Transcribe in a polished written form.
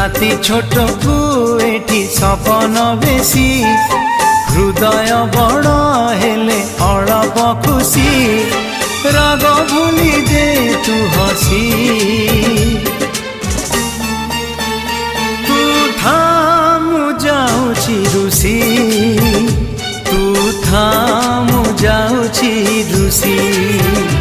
राति छोट को एठी सपन बेसी हृदय बड़ हेले अळप खुशी राग भूली दे तू हसी तू थामु जाउछि रुसी तू थामु जाउछि रुसी।